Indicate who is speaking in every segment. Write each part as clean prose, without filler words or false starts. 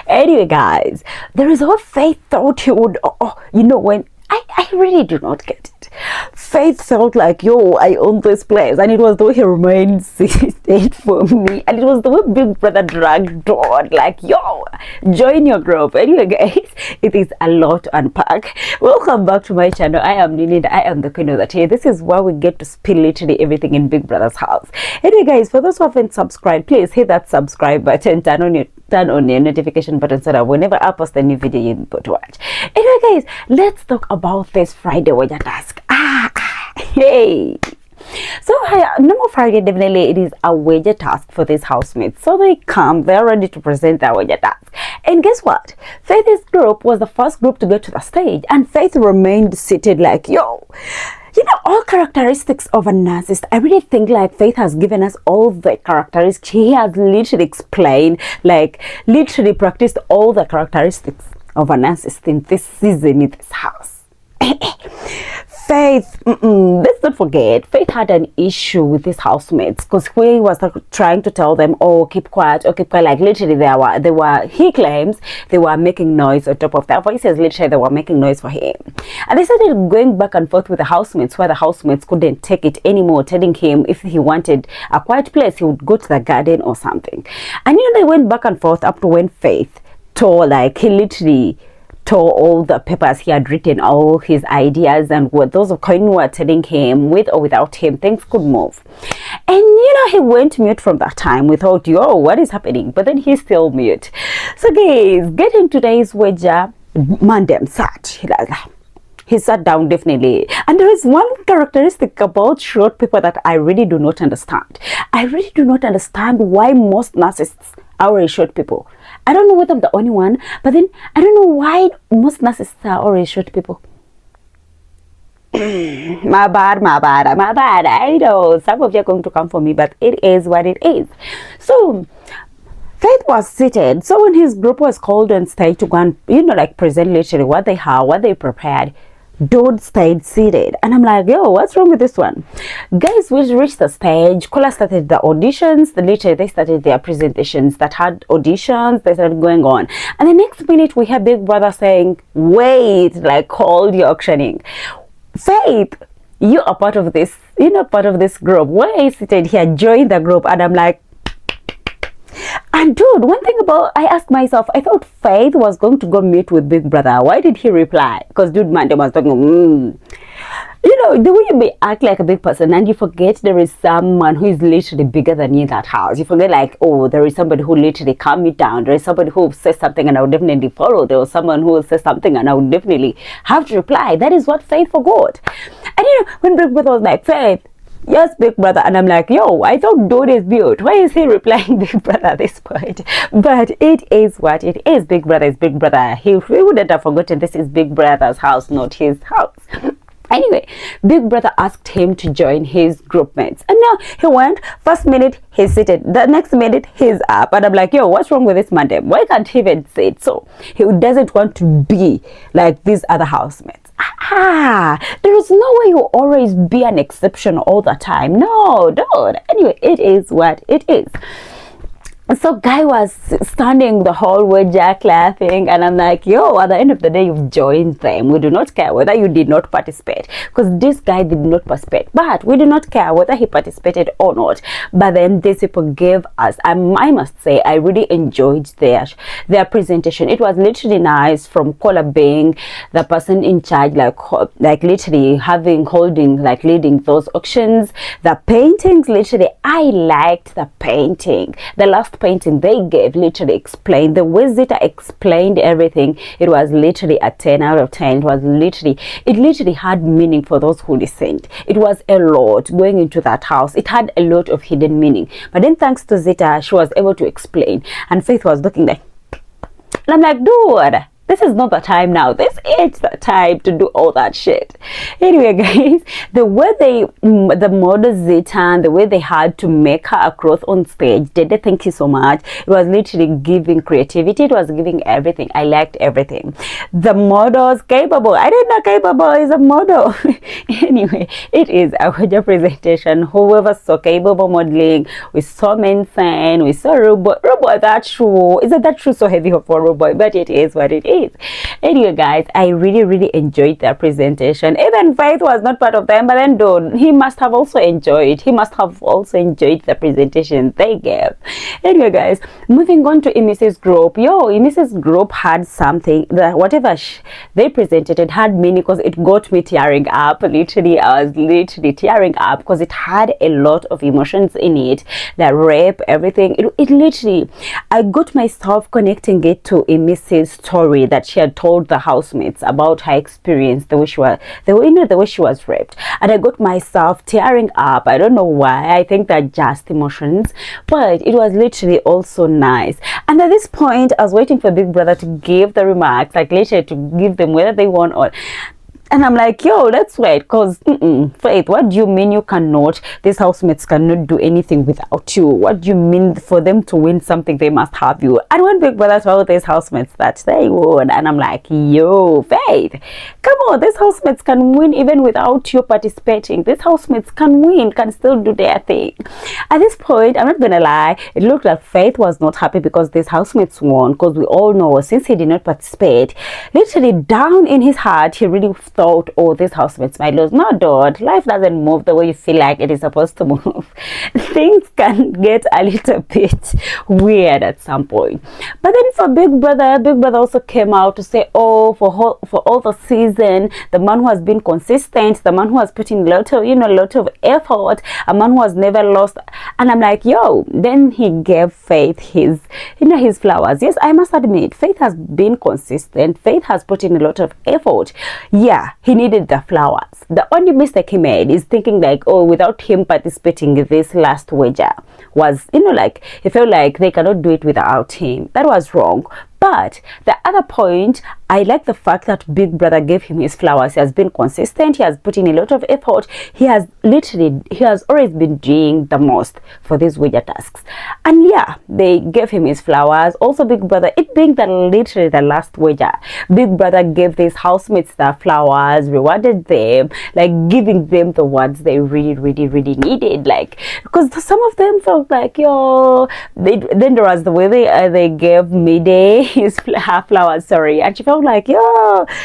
Speaker 1: Anyway, guys, there is what Faith thought he would. When I really do not get it. Faith felt like, yo, I own this place, and it was the way he remained seated for me, and it was the way Big Brother dragged on, like, yo, join your group. Anyway, guys, it is a lot to unpack. Welcome back to my channel. I am Nini, and I am the queen of the tea. This is where we get to spill literally everything in Big Brother's house. Anyway, guys, for those who haven't subscribed, please hit that subscribe button, turn on your notification button so that whenever I post a new video, you're able to watch. Anyway, guys, let's talk about this Friday WAGER task. Hey. So normal Friday, definitely it is a WAGER task for these housemates. So they come, they're ready to present their WAGER task. And guess what? Faith's group was the first group to get to the stage, and Faith remained seated like, yo. All characteristics of a narcissist. I really think like Faith has given us all the characteristics. She has literally explained, like literally practiced all the characteristics of a narcissist in this season in this house. Faith, let's not forget, Faith had an issue with his housemates because he was trying to tell them, oh, keep quiet, like literally he claims they were making noise on top of their voices. Literally they were making noise for him, and they started going back and forth with the housemates, where the housemates couldn't take it anymore, telling him if he wanted a quiet place he would go to the garden or something. And they went back and forth up to when Faith tore, like he literally tore all the papers he had written, all his ideas, and what those of Coin were telling him, with or without him, things could move. And he went mute from that time. We thought, yo, what is happening? But then he's still mute. So guys, getting today's WAGER, Mandem sat. He sat down, definitely. And there is one characteristic about short people that I really do not understand. I really do not understand why most narcissists are always short people. I don't know whether I'm the only one, but then I don't know why most narcissists are always short people. my bad. I know some of you are going to come for me, but it is what it is. So Faith was seated. So when his group was called on stage to go and present literally what they have, what they prepared, Dude stayed seated, and I'm like, yo, what's wrong with this one? Guys, we reached the stage. Kola started the auditions. They started their presentations that had auditions. They started going on, and the next minute we hear Big Brother saying, wait, like, hold your auctioning. Faith, you are part of this, part of this group. Why are you seated here? Join the group. And I'm like, and dude, one thing I asked myself, I thought Faith was going to go meet with Big Brother. Why did he reply? Because dude, Mandem was talking, the way you may act like a big person and you forget there is someone who is literally bigger than you in that house. You forget like, oh, there is somebody who literally calmed me down. There is somebody who says something and I would definitely follow. There was someone who will say something and I would definitely have to reply. That is what Faith forgot. And when Big Brother was like, Faith, yes, Big Brother, and I'm like, yo, I thought Dude is mute. Why is he replying Big Brother at this point? But it is what it is. Big Brother is Big Brother. He wouldn't have forgotten this is Big Brother's house, not his house. Anyway, Big Brother asked him to join his group mates, and now he went. First minute he's seated, the next minute he's up, and I'm like, yo, what's wrong with this man? Why can't he even sit? So he doesn't want to be like these other housemates. There is no way you always be an exception all the time. No, dude. Anyway, it is what it is. So guy was standing the whole way, Jack laughing, and I'm like, yo, at the end of the day, you've joined them. We do not care whether you did not participate, because this guy did not participate, but we do not care whether he participated or not. But then these people gave us, I must say, I really enjoyed their presentation. It was literally nice, from Kola being the person in charge, like literally leading those auctions. The paintings, literally, I liked the painting. The last painting they gave literally explained, the way Zita explained everything, it was literally a 10 out of 10. It literally had meaning for those who listened. It was a lot going into that house. It had a lot of hidden meaning, but then thanks to Zita, she was able to explain, and Faith was looking like, and I'm like, dude, This is not the time now. This is the time to do all that shit. Anyway, guys, the way the model Zita, the way they had to make her a growth on stage, Dede, thank you so much. It was literally giving creativity. It was giving everything. I liked everything. The model's capable. I didn't know capable is a model. Anyway, it is a WAGER presentation. Whoever saw capable modeling, we saw Mensen, we saw Robot. Robot, that's true. Isn't that true? So heavy for Robot, but it is what it is. Anyway, guys, I really enjoyed their presentation. Even Faith was not part of them, but then Don, he must have also enjoyed the presentation they gave. Anyway, guys, moving on to Mrs. Group. Mrs. Group had something that whatever they presented, it had meaning, because it got me tearing up. Literally, I was literally tearing up because it had a lot of emotions in it. The rape, everything. It literally, I got myself connecting it to a Mrs. story that she had told the housemates about her experience, the way she was raped, and I got myself tearing up. I don't know why. I think they're just emotions, but it was literally also nice. And at this point, I was waiting for Big Brother to give the remarks, like literally to give them whether they won or. And I'm like, let's wait, because Faith, what do you mean you cannot? These housemates cannot do anything without you. What do you mean for them to win something, they must have you? And when Big Brother told these housemates that they won, and I'm like, Faith, come on, these housemates can win even without you participating. These housemates can win, can still do their thing. At this point, I'm not gonna lie, it looked like Faith was not happy because these housemates won, because we all know since he did not participate, literally down in his heart, he really thought, these housemates might lose. No, dude, life doesn't move the way you feel like it is supposed to move. Things can get a little bit weird at some point. But then for Big Brother also came out to say, for all the season, the man who has been consistent, the man who has put in a lot of effort, a man who has never lost. And I'm like, then he gave Faith his flowers. Yes, I must admit, Faith has been consistent. Faith has put in a lot of effort. Yeah, he needed the flowers. The only mistake he made is thinking like, without him participating in this last wager was, he felt like they cannot do it without him. That was wrong. But the other point, I like the fact that Big Brother gave him his flowers. He has been consistent. He has put in a lot of effort. He has always been doing the most for these wager tasks. And yeah, they gave him his flowers. Also, Big Brother, it being literally the last wager, Big Brother gave these housemates their flowers, rewarded them, like giving them the ones they really needed. Like, because some of them felt like, then there was the way they gave Mayday her flowers, and she felt like,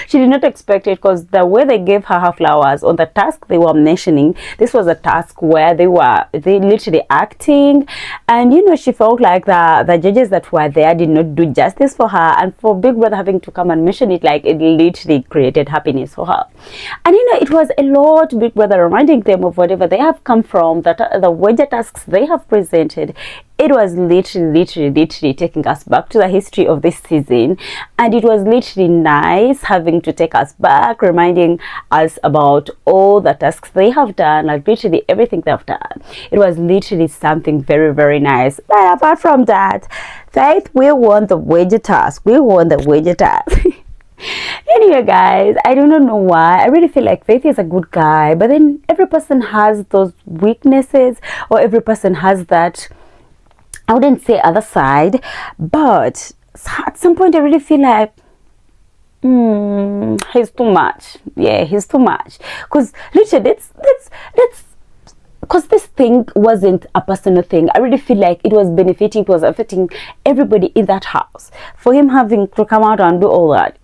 Speaker 1: she did not expect it, because the way they gave her flowers on the task they were mentioning, this was a task where they literally acting, and she felt like the judges that were there did not do justice for her, and for Big Brother having to come and mention it, like, it literally created happiness for her. And it was a lot, Big Brother reminding them of whatever they have come from, the wager tasks they have presented. It was literally taking us back to the history of this season, and it was literally nice having to take us back, reminding us about all the tasks they have done, like literally everything they've done. It was literally something very nice. But apart from that, Faith, we won the wager task. Anyway, guys, I do not know why. I really feel like Faith is a good guy, but then every person has those weaknesses, or every person has that, I wouldn't say other side, but at some point I really feel like he's too much. Yeah, he's too much. Because literally, because this thing wasn't a personal thing. I really feel like it was affecting everybody in that house. For him having to come out and do all that.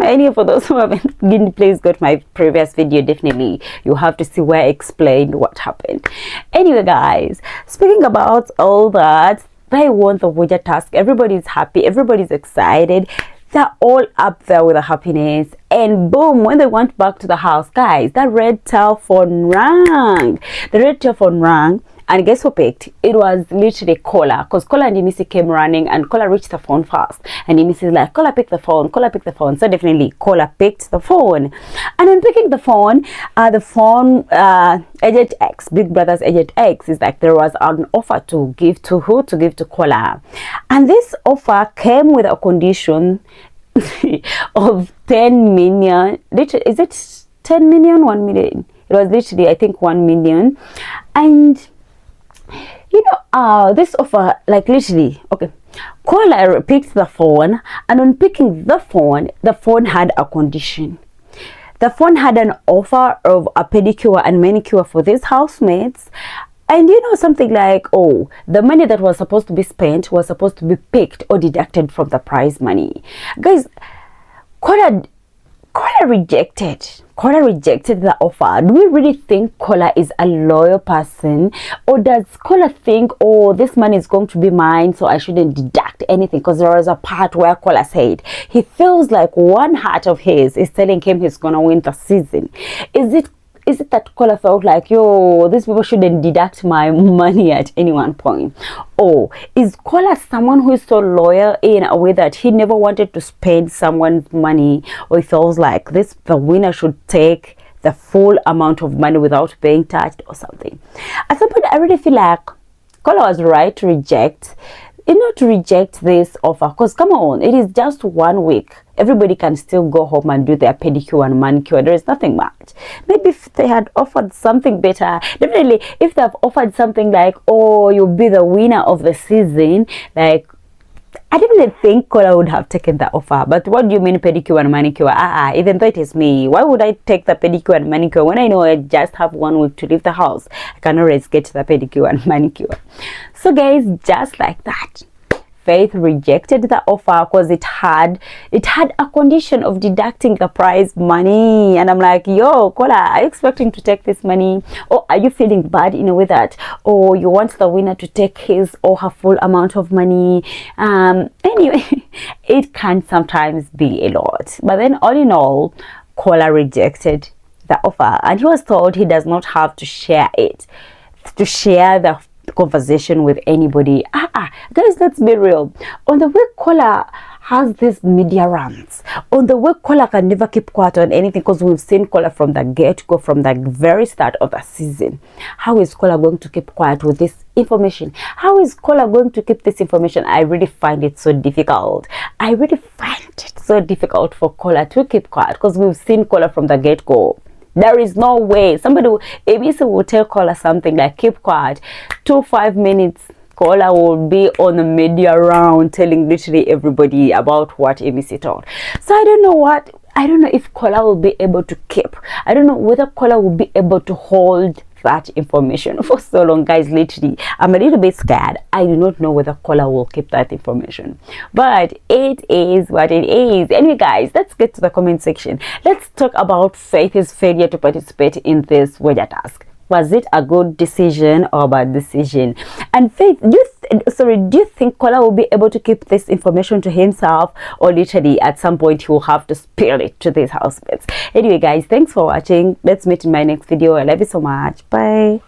Speaker 1: Any for those who haven't, please go to my previous video. Definitely you have to see where I explained what happened. Anyway, guys, speaking about all that, they won the wager task. Everybody's happy, everybody's excited, they're all up there with the happiness. And boom, when they went back to the house, guys, that red telephone rang. The red telephone rang, and guess who picked? It was literally Kola, because Kola and Missy came running, and Kola reached the phone first. And Missy is like, Kola picked the phone, Kola picked the phone. So definitely Kola picked the phone. And when picking the phone, Agent X, Big Brother's Agent X, is like, there was an offer to give to who? To give to Kola. And this offer came with a condition. of 10 million. Literally, is it 10 million? 1 million? It was literally, I think, 1 million. And this offer, like, literally, okay, Kola picked the phone, and on picking the phone had a condition. The phone had an offer of a pedicure and manicure for these housemates. And something like, oh, the money that was supposed to be spent was supposed to be picked or deducted from the prize money. Guys, Kola rejected the offer. Do we really think Kola is a loyal person, or does Kola think, oh, this money is going to be mine, so I shouldn't deduct anything? Because there was a part where Kola said he feels like one heart of his is telling him he's gonna win the season. Is it that Kola felt like, yo, these people shouldn't deduct my money at any one point? Or is Kola someone who is so loyal in a way that he never wanted to spend someone's money, or he feels like the winner should take the full amount of money without being touched or something? At some point, I really feel like Kola was right to reject this offer, because come on, it is just 1 week. Everybody can still go home and do their pedicure and manicure. There is nothing much. Maybe if they had offered something better, definitely if they have offered something like, oh, you'll be the winner of the season, like, I definitely think Kola would have taken the offer. But what do you mean pedicure and manicure? Even though it is me, why would I take the pedicure and manicure when I know I just have 1 week to leave the house? I can always get the pedicure and manicure. So guys, just like that, Faith rejected the offer because it had a condition of deducting the prize money. And I'm like, yo, Kola, are you expecting to take this money? Or are you feeling bad in a way that, oh, you want the winner to take his or her full amount of money? Anyway, it can sometimes be a lot. But then all in all, Kola rejected the offer, and he was told he does not have to share the conversation with anybody. Guys, let's be real. On the way Kola has these media rants, on the way Kola can never keep quiet on anything, because we've seen Kola from the get-go, from the very start of the season. How is Kola going to keep quiet with this information? How is Kola going to keep this information? I really find it so difficult. I really find it so difficult for Kola to keep quiet, because we've seen Kola from the get-go. There is no way ABC will tell Kola something like, keep quiet. 5 minutes, Kola will be on the media round telling literally everybody about what ABC told. So I don't know if Kola will be able to keep. I don't know whether Kola will be able to hold that information for so long. Guys, literally, I'm a little bit scared. I do not know whether Kola will keep that information, but it is what it is. Anyway, guys, let's get to the comment section. Let's talk about Faith's failure to participate in this WAGER task. Was it a good decision or a bad decision? And Faith, do you think Kola will be able to keep this information to himself, or literally at some point he will have to spill it to these housemates? Anyway, guys, thanks for watching. Let's meet in my next video. I love you so much. Bye.